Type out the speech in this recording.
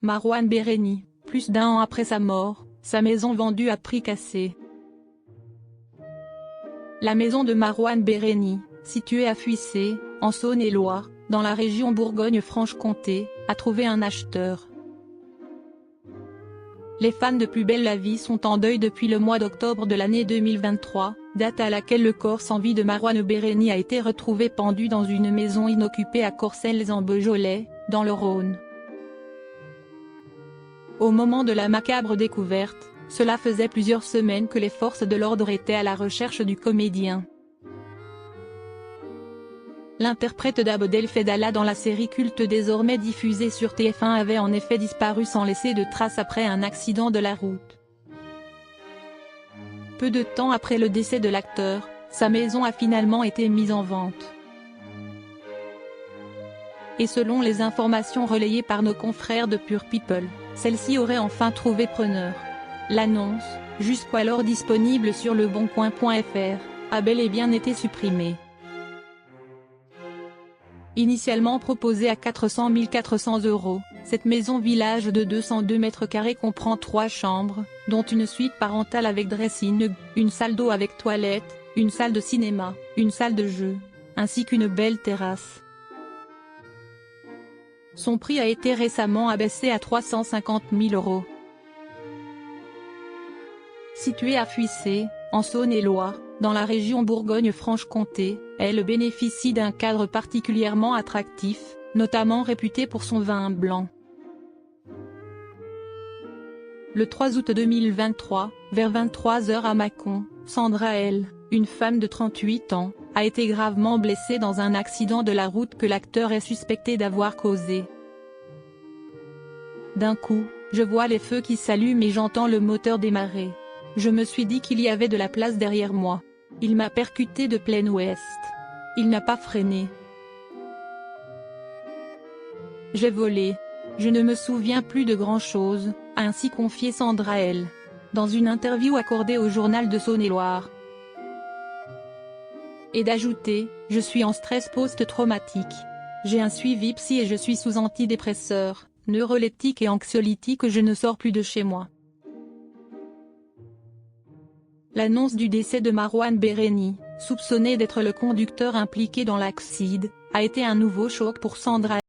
Marouane Béréni, plus d'un an après sa mort, sa maison vendue à prix cassé. La maison de Marouane Béréni, située à Fuissé, en Saône-et-Loire, dans la région Bourgogne-Franche-Comté, a trouvé un acheteur. Les fans de Plus belle la vie sont en deuil depuis le mois d'octobre de l'année 2023, date à laquelle le corps sans vie de Marouane Béréni a été retrouvé pendu dans une maison inoccupée à Corcelles-en-Beaujolais, dans le Rhône. Au moment de la macabre découverte, cela faisait plusieurs semaines que les forces de l'ordre étaient à la recherche du comédien. L'interprète d'Abdel Fedallah dans la série culte désormais diffusée sur TF1 avait en effet disparu sans laisser de traces après un accident de la route. Peu de temps après le décès de l'acteur, sa maison a finalement été mise en vente. Et selon les informations relayées par nos confrères de Pure People, celle-ci aurait enfin trouvé preneur. L'annonce, jusqu'alors disponible sur leboncoin.fr, a bel et bien été supprimée. Initialement proposée à 400 400 €, cette maison village de 202 mètres carrés comprend 3 chambres, dont une suite parentale avec dressing, une salle d'eau avec toilette, une salle de cinéma, une salle de jeu, ainsi qu'une belle terrasse. Son prix a été récemment abaissé à 350 000 €. Située à Fuissé, en Saône-et-Loire, dans la région Bourgogne-Franche-Comté, elle bénéficie d'un cadre particulièrement attractif, notamment réputé pour son vin blanc. Le 3 août 2023, vers 23 h à Mâcon, Sandra L., une femme de 38 ans, a été gravement blessée dans un accident de la route que l'acteur est suspecté d'avoir causé. D'un coup, je vois les feux qui s'allument et j'entends le moteur démarrer. Je me suis dit qu'il y avait de la place derrière moi. Il m'a percuté de plein ouest. Il n'a pas freiné. J'ai volé. Je ne me souviens plus de grand-chose, a ainsi confié Sandra L., dans une interview accordée au journal de Saône-et-Loire. Et d'ajouter, je suis en stress post-traumatique. J'ai un suivi psy et je suis sous antidépresseurs, neuroleptiques et anxiolytiques, je ne sors plus de chez moi. L'annonce du décès de Marouane Béréni, soupçonné d'être le conducteur impliqué dans l'accident, a été un nouveau choc pour Sandra.